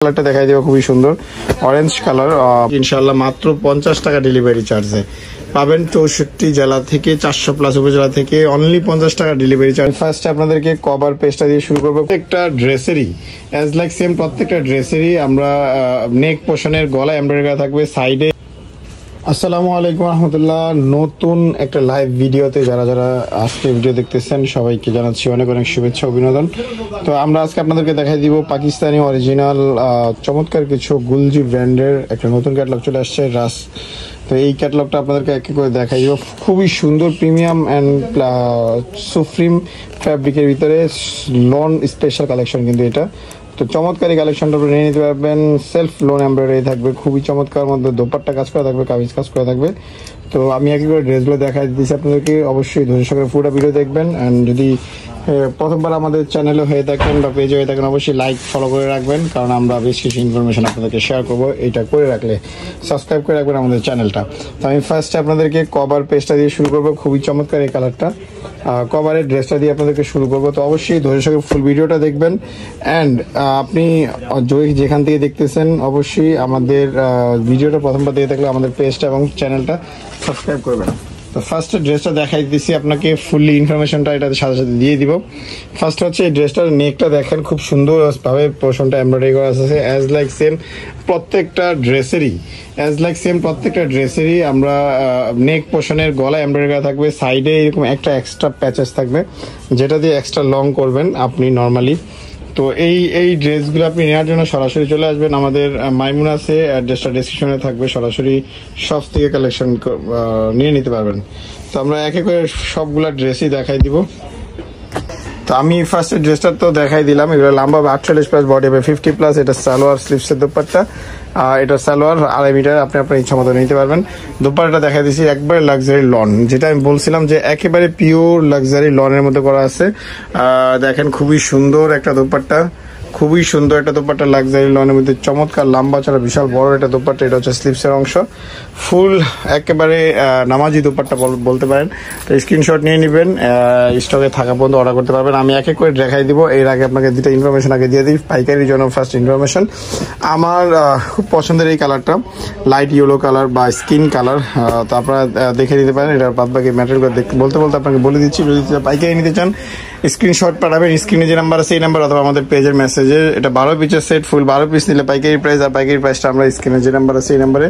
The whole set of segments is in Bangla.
কালারটা দেখাই দেবো, খুবই সুন্দর অরেঞ্জ কালার। ইনশাআল্লাহ মাত্র 50 টাকা ডেলিভারি চার্জে পাবেন 64 জেলা থেকে 400+ উপজেলা থেকে অনলি 50 টাকা ডেলিভারি চার্জ। ফার্স্ট আপনাদেরকে কভার পেজটা দিয়ে শুরু করবো। একটা ড্রেসেরই অ্যাজ লাইক সেম প্রত্যেকটা ড্রেসেরই আমরা নেক পোর্শনের গলা এমব্রয়ডারি করা থাকবে, সাইডে। আসসালামু আলাইকুম রহমতুল্লাহ। নতুন একটা লাইভ ভিডিওতে যারা যারা আজকে ভিডিও দেখতেছেন সবাইকে জানাচ্ছি অনেক অনেক শুভেচ্ছা অভিনন্দন। তো আমরা আজকে আপনাদেরকে দেখাই দিব পাকিস্তানি অরিজিনাল চমৎকার কিছু গুলজি ব্র্যান্ডের একটা নতুন ক্যাটালগ চলে আসছে, রাস। তো এই ক্যাটালগটা আপনাদেরকে এক এক করে দেখাই দিব। খুবই সুন্দর প্রিমিয়াম অ্যান্ড সুপ্রিম ফ্যাব্রিকের ভিতরে লন স্পেশাল কালেকশন কিন্তু এটা। তো চমৎকার এই কালেকশনটা আপনি নিয়ে নিতে পারবেন। সেলফ লোন এমব্রয়ডারি থাকবে, খুবই চমৎকার মধ্যে দোপাট্টা কাজ করা থাকবে, কামিজ কাজ করা থাকবে। তো আমি একেবারে ড্রেসগুলো দেখাই দিচ্ছি আপনাদেরকে, অবশ্যই ধৈর্য সহকারে পুরো ভিডিও দেখবেন। অ্যান্ড যদি প্রথমবার আমাদের চ্যানেলে হয়ে থাকেন বা পেজে হয়ে থাকেন অবশ্যই লাইক ফলো করে রাখবেন, কারণ আমরা বেশ কিছু ইনফরমেশন আপনাদেরকে শেয়ার করবো। এইটা করে রাখলে সাবস্ক্রাইব করে রাখবেন আমাদের চ্যানেলটা। তো আমি ফার্স্টে আপনাদেরকে কভার পেজটা দিয়ে শুরু করবো, খুবই চমৎকার এই কালারটা। কভারের ড্রেসটা দিয়ে আপনাদেরকে শুরু করবো। তো অবশ্যই ধৈর্য সহকারে ফুল ভিডিওটা দেখবেন। অ্যান্ড আপনি যেখান থেকে দেখতেছেন অবশ্যই আমাদের ভিডিওটা প্রথমবার দিয়ে থাকলে আমাদের পেজটা এবং চ্যানেলটা সাবস্ক্রাইব করবেন। তো ফার্স্ট ড্রেসটা দেখাই দিচ্ছি আপনাকে, ফুললি ইনফরমেশনটা এটাতে সাথে সাথে দিয়ে দিব। ফার্স্ট হচ্ছে এই ড্রেসটার নেকটা দেখেন, খুব সুন্দরভাবে পোর্শনটা এমব্রয়ডারি করা আছে অ্যাজ লাইক সেম প্রত্যেকটা ড্রেসেরই আমরা নেক পোর্শনের গলা এমব্রয়ডারি করা থাকবে, সাইডে এরকম একটা এক্সট্রা প্যাচেস থাকবে যেটা দিয়ে এক্সট্রা লং করবেন আপনি নর্মালি। তো এই ড্রেসগুলো আপনি নেওয়ার জন্য সরাসরি চলে আসবেন আমাদের মাইমুনাসে, অ্যাড্রেসটা ডেসক্রিপশনে থাকবে, সরাসরি শপ থেকে কালেকশন নিয়ে নিতে পারবেন। তো আমরা এক এক করে সবগুলা ড্রেসই দেখাই দিব। তো আমি ফার্স্ট ড্রেসটা তো দেখাই দিলাম, এগুলো লম্বা 48+, বডি হবে 50+। এটা সালোয়ার স্লিভসের দোপাট্টা, এটা সালোয়ার 2.5 মিটার, আপনি আপনার ইচ্ছা মতো নিতে পারবেন। দোপাট্টাটা দেখা দিচ্ছি একবারে লাক্সারি লন, যেটা আমি বলছিলাম যে একেবারে পিওর লাক্সারি লনের মধ্যে করা আছে। দেখেন খুবই সুন্দর একটা দোপাট্টা, খুবই সুন্দর একটা দোপাট্টা লাক্সারি লনের মধ্যে, চমৎকার লম্বা চড়া বিশাল বড় একটা দোপাট্টা। এটা হচ্ছে স্লিভসের অংশ, ফুল একেবারে নামাজি দোপাট্টা বলতে পারেন। তো স্ক্রিনশট নিয়ে নেবেন, স্টকে থাকা পর্যন্ত অর্ডার করতে পারবেন। আমি এক এক করে দেখাই দিব। এর আগে আপনাকে দুটো ইনফরমেশন আগে দিয়ে দিই পাইকারির জন্য। ফার্স্ট ইনফরমেশন, আমার খুব পছন্দের এই কালারটা লাইট ইয়েলো কালার বা স্কিন কালার। তো আপনারা দেখে নিতে পারেন। এটার বাদ বাকি ম্যাটেরিয়াল বলতে আপনাকে বলে দিচ্ছি। যদি পাইকারি নিতে চান স্ক্রিনশট পাঠাবেন, স্ক্রিনে যে নাম্বার আছে এই নাম্বার, অথবা আমাদের পেজের মেসেজে। এটা 12 পিসের সেট, ফুল 12 পিস নিলে পাইকারি প্রাইস, আর পাইকারি প্রাইসটা আমরা স্ক্রিনে যে নাম্বার আছে এই নাম্বারে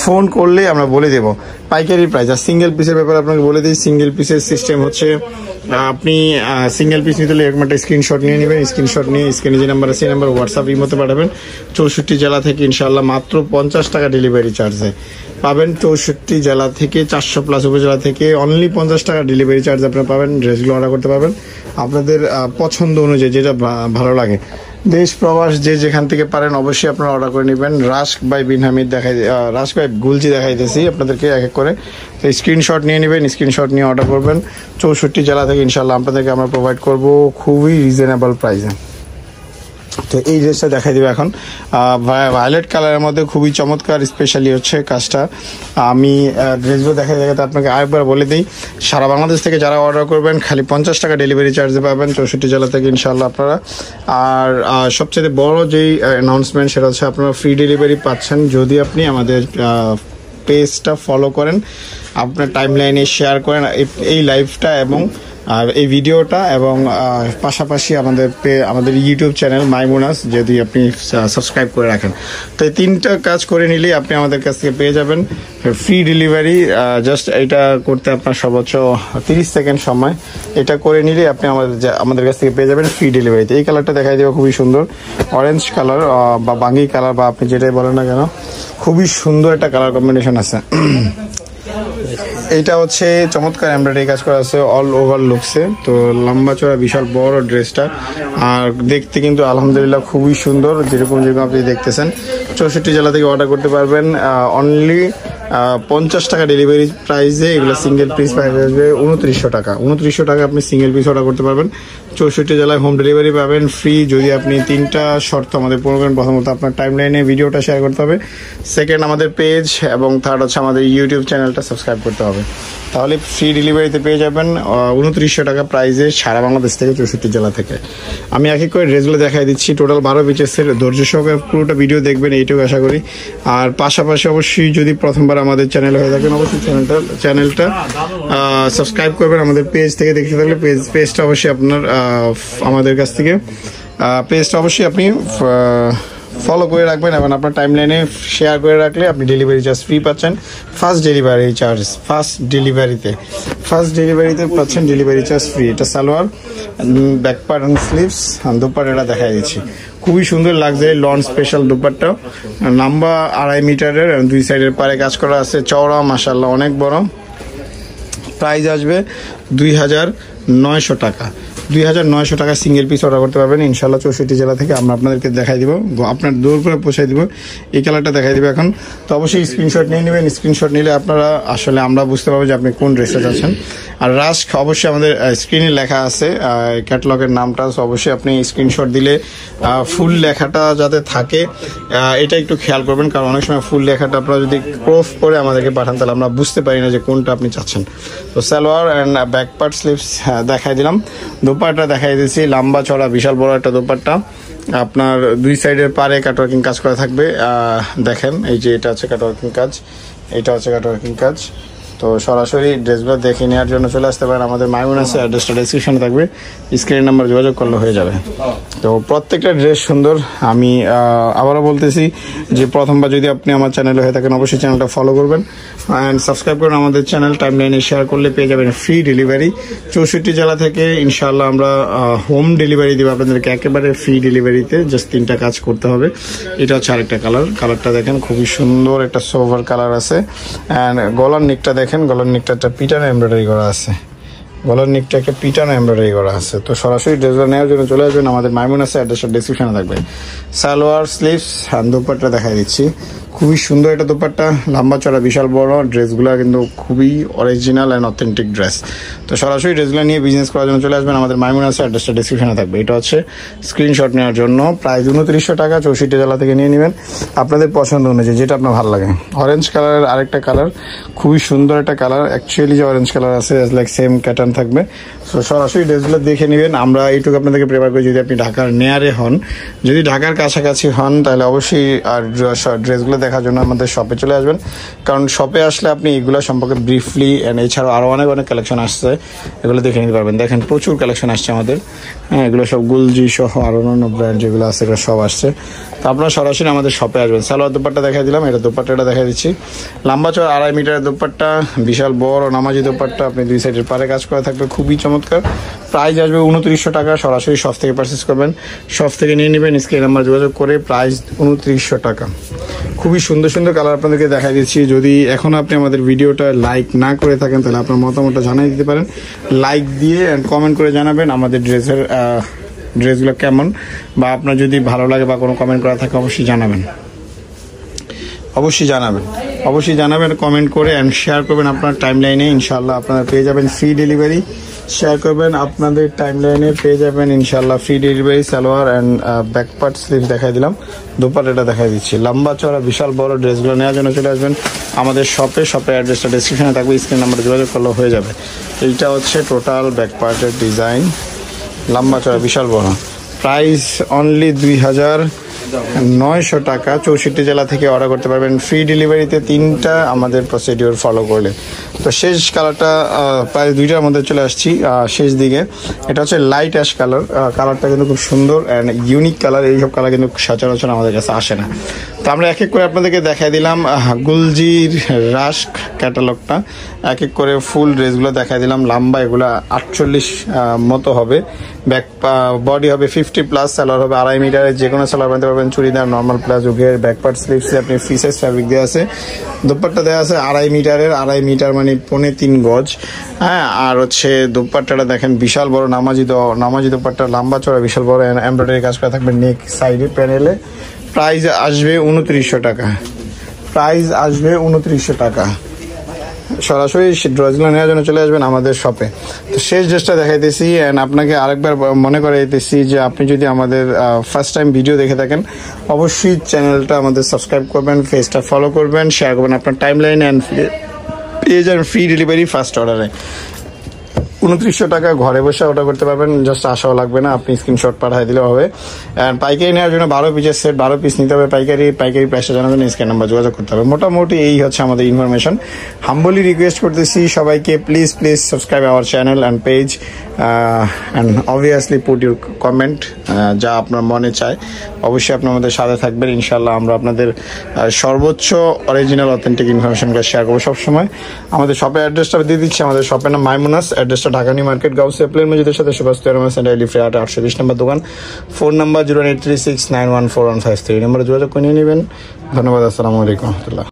ফোন করলে আমরা বলে দেবো পাইকারি প্রাইস। আর সিঙ্গেল পিসের ব্যাপারে আপনাকে বলে দিই, সিঙ্গেল পিসের সিস্টেম হচ্ছে আপনি সিঙ্গেল পিস নিতে হলে এরকম একটা স্ক্রিনশট নিয়ে নেবেন। স্ক্রিনশট নিয়ে স্ক্রিনে যে নাম্বার আছে এই নাম্বার হোয়াটসঅ্যাপ ইমোতে পাঠাবেন। 64 জেলা থেকে ইনশাআল্লাহ মাত্র 50 টাকা ডেলিভারি চার্জে পাবেন 64 জেলা থেকে 400+ উপজেলা থেকে অনলি 50 টাকা ডেলিভারি চার্জ আপনারা পাবেন। ড্রেসগুলো অর্ডার করতে পারবেন আপনাদের পছন্দ অনুযায়ী, যেটা ভালো লাগে। দেশ প্রবাস যে যেখান থেকে পারেন অবশ্যই আপনারা অর্ডার করে নেবেন। Rusk by Bin Hamid rusk by Gulji দেখাইতেছি আপনাদেরকে এক এক করে। তো স্ক্রিনশট নিয়ে নেবেন, স্ক্রিনশট নিয়ে অর্ডার করবেন। 64 জেলা থেকে ইনশাল্লাহ আপনাদেরকে আমরা প্রোভাইড করব খুবই রিজনেবল প্রাইসে। তো এই ড্রেসটা দেখাই দেবে এখন, ভায়োলেট কালারের মধ্যে, খুবই চমৎকার। স্পেশালি হচ্ছে কাজটা আমি ড্রেসগুলো দেখাতে আপনাকে আরেকবার বলে দিই, সারা বাংলাদেশ থেকে যারা অর্ডার করবেন খালি 50 টাকা ডেলিভারি চার্জে পাবেন 64 জেলা থেকে ইনশাল্লাহ আপনারা। আর সবচেয়ে বড় যেই অ্যানাউন্সমেন্ট সেটা হচ্ছে আপনারা ফ্রি ডেলিভারি পাচ্ছেন যদি আপনি আমাদের পেজটা ফলো করেন, আপনার টাইম লাইনে শেয়ার করেন এই লাইভটা এবং আর এই ভিডিওটা, এবং পাশাপাশি আমাদের ইউটিউব চ্যানেল মাইমুনাস যদি আপনি সাবস্ক্রাইব করে রাখেন। তো এই 3টা কাজ করে নিলেই আপনি আমাদের কাছ থেকে পেয়ে যাবেন ফ্রি ডেলিভারি। জাস্ট এটা করতে আপনার সর্বোচ্চ 30 সেকেন্ড সময়, এটা করে নিলেই আপনি আমাদের কাছ থেকে পেয়ে যাবেন ফ্রি ডেলিভারিতে। এই কালারটা দেখাই দেবো, খুবই সুন্দর অরেঞ্জ কালার বা বাঙ্গি কালার বা আপনি যেটাই বলেন না কেন, খুবই সুন্দর একটা কালার কম্বিনেশন আছে। এইটা হচ্ছে চমৎকার এমব্রয়ডারি কাজ করা আছে অল ওভার লুকসে। তো লম্বা চড়া বিশাল বড় ড্রেসটা, আর দেখতে কিন্তু আলহামদুলিল্লাহ খুবই সুন্দর, যেরকম আপনি দেখতেছেন। 64 জেলা থেকে অর্ডার করতে পারবেন অনলি 50 টাকা ডেলিভারি প্রাইসে। এগুলো সিঙ্গেল পিস প্রাইস আসবে 2900 টাকা। 2900 টাকা আপনি সিঙ্গেল পিস অর্ডার করতে পারবেন। 64 জেলায় হোম ডেলিভারি পাবেন ফ্রি, যদি আপনি 3টা শর্ত আমাদের পূরণ করেন। প্রথমত আপনার টাইম লাইনে ভিডিওটা শেয়ার করতে হবে, সেকেন্ড আমাদের পেজ, এবং থার্ড হচ্ছে আমাদের ইউটিউব চ্যানেলটা সাবস্ক্রাইব করতে হবে। তাহলে ফ্রি ডেলিভারিতে পেয়ে যাবেন 2900 টাকা প্রাইসে সারা বাংলাদেশ থেকে 64 জেলা থেকে। আমি এক এক করে ড্রেসগুলো দেখাই দিচ্ছি। টোটাল 12 পিসের, ধৈর্য সহকারে পুরোটা ভিডিও দেখবেন এইটুকু আশা করি। আর পাশাপাশি অবশ্যই যদি প্রথমবার আমাদের চ্যানেল হয়ে থাকেন অবশ্যই চ্যানেলটা সাবস্ক্রাইব করবেন। আমাদের পেজ থেকে দেখতে থাকলে পেজটা অবশ্যই আপনার আমাদের কাছ থেকে পেজটা অবশ্যই আপনি ফলো করে রাখবেন, এবং আপনার টাইম লাইনে শেয়ার করে রাখলে আপনি ডেলিভারি চার্জ ফ্রি পাচ্ছেন। ফার্স্ট ডেলিভারিতে পাচ্ছেন ডেলিভারি চার্জ ফ্রি। এটা salwar, back part and sleeves, দুপাট্টাটা দেখাই দিচ্ছি। খুবই সুন্দর লাক্সারি লন স্পেশাল দুপাট্টা, লম্বা 2.5 মিটারের, 2 সাইডের পারে কাজ করা আছে, চওড়া মাশাআল্লাহ অনেক বড়। প্রাইস আসবে 2900 টাকা। 2900 টাকা সিঙ্গেল পিস অর্ডার করতে পারবেন ইনশাল্লাহ 64 জেলা থেকে। আমরা আপনাদেরকে দেখাই দিব, আপনার দূর করে পৌঁছাই দিব। এই কালারটা দেখাই দিব এখন। তো অবশ্যই স্ক্রিনশট নিয়ে নেবেন। স্ক্রিনশট নিলে আপনারা আসলে আমরা বুঝতে পারবো যে আপনি কোন ড্রেসে যাচ্ছেন। আর রাস্ক অবশ্যই আমাদের স্ক্রিনে লেখা আছে ক্যাটালগের নামটা, অবশ্যই আপনি স্ক্রিনশট দিলে ফুল লেখাটা যাতে থাকে এটা একটু খেয়াল করবেন, কারণ অনেক সময় ফুল লেখাটা আপনারা যদি ক্রপ করে আমাদেরকে পাঠান তাহলে আমরা বুঝতে পারি না যে কোনটা আপনি চাচ্ছেন। তো salwar and back part sleeves দেখাই দিলাম। দোপাট্টা দেখাই দিয়েছি, লম্বা চড়া বিশাল বড় একটা দোপাট্টা, আপনার 2 সাইডের পারে কাটওয়ার্কিং কাজ করা থাকবে। দেখেন এই যে এটা হচ্ছে কাটওয়ার্কিং কাজ, এটা হচ্ছে কাটওয়ার্কিং কাজ। তো সরাসরি ড্রেসগুলো দেখে নেওয়ার জন্য চলে আসতে পারেন। আমাদের মাইমুন আছে, অ্যাড্রেসটা ডেসক্রিপশনে থাকবে, স্ক্রিন নাম্বার যোগাযোগ করলে হয়ে যাবে। তো প্রত্যেকটা ড্রেস সুন্দর। আমি আবারও বলতেছি যে প্রথমবার যদি আপনি আমার চ্যানেলে হয়ে থাকেন অবশ্যই চ্যানেলটা ফলো করবেন অ্যান্ড সাবস্ক্রাইব করুন আমাদের চ্যানেল। টাইম লাইনে শেয়ার করলে পেয়ে যাবেন ফ্রি ডেলিভারি 64 জেলা থেকে। ইনশাআল্লাহ আমরা হোম ডেলিভারি দেবো আপনাদেরকে, একেবারে ফ্রি ডেলিভারিতে। জাস্ট 3টা কাজ করতে হবে। এটা হচ্ছে আরেকটা কালারটা দেখেন খুবই সুন্দর একটা সোভার কালার আছে। অ্যান্ড গলার নিকটা দেখেন, গলার নিকটা একটা পিটানো এমব্রয়ডারি করা আছে, গলার নিকটা একটা পিটানো এমব্রয়ডারি করা আছে। তো সরাসরি ড্রেসগুলো নেওয়ার জন্য চলে আসবেন। আমাদের মাইমুন আছে, অ্যাড্রেসটা ডেসক্রিপশনে থাকবে। সালোয়ার স্লিভস দোপাট্টা দেখাই দিচ্ছি। খুবই সুন্দর একটা দোপাট্টা, লম্বা চড়া বিশাল বড়। ড্রেসগুলো কিন্তু খুবই অরিজিনাল অ্যান্ড অথেন্টিক ড্রেস। তো সরাসরি ড্রেসগুলো নিয়ে বিজনেস করার জন্য চলে আসবেন। আমাদের মাইমুন আছে, অ্যাড্রেসটা ডেসক্রিপশনে থাকবে। এটা হচ্ছে স্ক্রিনশট নেওয়ার জন্য। প্রাইস 2900 টাকা। 64 জেলা থেকে নিয়ে নেবেন আপনাদের পছন্দ অনুযায়ী, যেটা আপনার ভালো লাগে। অরেঞ্জ কালারের আরেকটা কালার, খুবই সুন্দর একটা কালার। অ্যাকচুয়ালি যে অরেঞ্জ কালার আছে লাইক সেম প্যাটার্ন থাকবে। তো সরাসরি ড্রেসগুলো দেখে নেবেন। আমরা এইটুকু আপনাদেরকে প্রেফার করি, যদি আপনি ঢাকার নেয়ারে হন, যদি ঢাকার কাছাকাছি হন তাহলে অবশ্যই আর ড্রেসগুলো দেখার জন্য আমাদের শপে চলে আসবেন। কারণ শপে আসলে আপনি এগুলো সম্পর্কে ব্রিফলি অ্যান্ড এছাড়াও আরও অনেক কালেকশন আসছে, এগুলো দেখে নিতে পারবেন। দেখেন প্রচুর কালেকশন আসছে আমাদের। হ্যাঁ, এগুলো সব গুলজি সহ আরও অন্যান্য ব্র্যান্ড যেগুলো আছে এগুলো সব আসছে। তো আপনারা সরাসরি আমাদের শপে আসবেন। সালোয়ার দোপাট্টা দেখাই দিলাম, এটা দোপাট্টাটা দেখাই দিচ্ছি। লম্বা চড়া 2.5 মিটারের দোপাট্টা, বিশাল বড় নামাজি দোপাট্টা, আপনি 2 সাইডের পারে কাজ করা থাকবে, খুবই চমৎকার। প্রাইস আসবে 2900 টাকা। সরাসরি শপ থেকে পারচেস করবেন, শপ থেকে নিয়ে নেবেন। স্ক্রিন নাম্বার যোগাযোগ করে প্রাইস 2900 টাকা। খুবই সুন্দর সুন্দর কালার আপনাদেরকে দেখাই দিচ্ছি। যদি এখনও আপনি আমাদের ভিডিওটা লাইক না করে থাকেন তাহলে আপনার মতামতটা জানাই দিতে পারেন। লাইক দিয়ে অ্যান্ড কমেন্ট করে জানাবেন আমাদের ড্রেসগুলো কেমন, বা আপনার যদি ভালো লাগে বা কোনো কমেন্ট করা থাকে অবশ্যই জানাবেন, কমেন্ট করে অ্যান্ড শেয়ার করবেন আপনার টাইম লাইনে। ইনশাআল্লাহ আপনারা পেয়ে যাবেন ফ্রি ডেলিভারি। শেয়ার করবেন আপনাদের টাইম লাইনে, পেয়ে যাবেন ইনশাআল্লাহ free delivery. Salwar and back part sleeve দেখাই দিলাম, দোপাট্টাটা দেখাই দিচ্ছি। লম্বা চড়া বিশাল বড় ড্রেসগুলো নেওয়ার জন্য চলে আসবেন আমাদের শপের অ্যাড্রেসটা ডেসক্রিপশনে থাকবে, স্ক্রিন নাম্বারে যোগাযোগ করলেও হয়ে যাবে। এইটা হচ্ছে টোটাল ব্যাক পার্টের ডিজাইন, লম্বা চড়া বিশাল বড়। প্রাইস অনলি 2900 টাকা। 64 জেলা থেকে অর্ডার করতে পারবেন ফ্রি ডেলিভারিতে, 3টা আমাদের প্রসিডিওর ফলো করলে। তো শেষ কালারটা প্রায় 2টার মধ্যে চলে আসছি শেষ দিকে। এটা হচ্ছে লাইট অ্যাশ কালার। কালারটা কিন্তু খুব সুন্দর অ্যান্ড ইউনিক কালার। এইসব কালার কিন্তু সচরাচর আমাদের কাছে আসে না। তো আমরা এক এক করে আপনাদেরকে দেখাই দিলাম গুলজির রাস্ক ক্যাটালগটা। এক এক করে ফুল ড্রেসগুলো দেখাই দিলাম। লম্বা এগুলো 48 মতো হবে, ব্যাক বডি হবে 50+, সালোয়ার হবে 2.5 মিটারের। যে কোনো সালোয়ার বানাতে পারবেন, চুড়িদার, নর্মাল প্লাজো, ঘের, ব্যাক পার্ট স্লিভসে আপনি ফ্রি সাইজ ফ্যাব্রিক দেওয়া আছে। দোপাট্টা দেওয়া আছে 2.5 মিটারের, 2.5 মিটার মানে 3.25 গজ। হ্যাঁ, আর হচ্ছে দোপাট্টাটা দেখেন বিশাল বড় নামাজি দোপাট্টা, লম্বা চড়া বিশাল বড় এমব্রয়ডারি কাজ করা থাকবে নেক সাইডে প্যানেলে। প্রাইস আসবে 2900 টাকা। সরাসরি ড্রেসগুলো নেওয়ার জন্য চলে আসবেন আমাদের শপে। তো শেষ ড্রেসটা দেখাইতেছি অ্যান্ড আপনাকে আরেকবার মনে করে দিতেছি যে আপনি যদি আমাদের ফার্স্ট টাইম ভিডিও দেখে থাকেন অবশ্যই চ্যানেলটা আমাদের সাবস্ক্রাইব করবেন, পেজটা ফলো করবেন, শেয়ার করবেন আপনার টাইম লাইন অ্যান্ড পেয়ে যাবেন ফ্রি ডেলিভারি ফার্স্ট অর্ডারে। 2900 টাকা ঘরে বসে অর্ডার করতে পারবেন, জাস্ট আসাও লাগবে না, আপনি স্ক্রিনশট পাঠিয়ে দিলে হবে। অ্যান্ড পাইকারি নেওয়ার জন্য 12 পিসের সেট 12 পিস নিতে হবে পাইকারি প্রাইসটা জানার জন্য স্ক্রিন নাম্বার যোগাযোগ করতে হবে। মোটামুটি এই হচ্ছে আমাদের ইনফরমেশন। হাম্বলি রিকোয়েস্ট করতেছি সবাইকে please subscribe our channel and page and obviously put your comment, যা আপনার মনে চায় অবশ্যই আপনি আমাদের সাথে থাকবেন। ইনশাল্লাহ আমরা আপনাদের সর্বোচ্চ অরিজিনাল অথেন্টিক ইনফরমেশনগুলো শেয়ার করবো সবসময়। আমাদের শপের অ্যাড্রেসটা দিয়ে দিচ্ছি, আমাদের শপের নাম মাইমুনাস, অ্যাড্রেসটা ঢাকা নিউ মার্কেট গাউসিয়া প্লেন মসজিদের সাথে সুভাষ লিফ্রে 820 নম্বর দোকান, ফোন নাম্বার 083691415 এই নাম্বারে যোগাযোগ করে নিয়ে নেবেন। ধন্যবাদ, আসসালামু আলাইকুম রহমতুল্লাহ।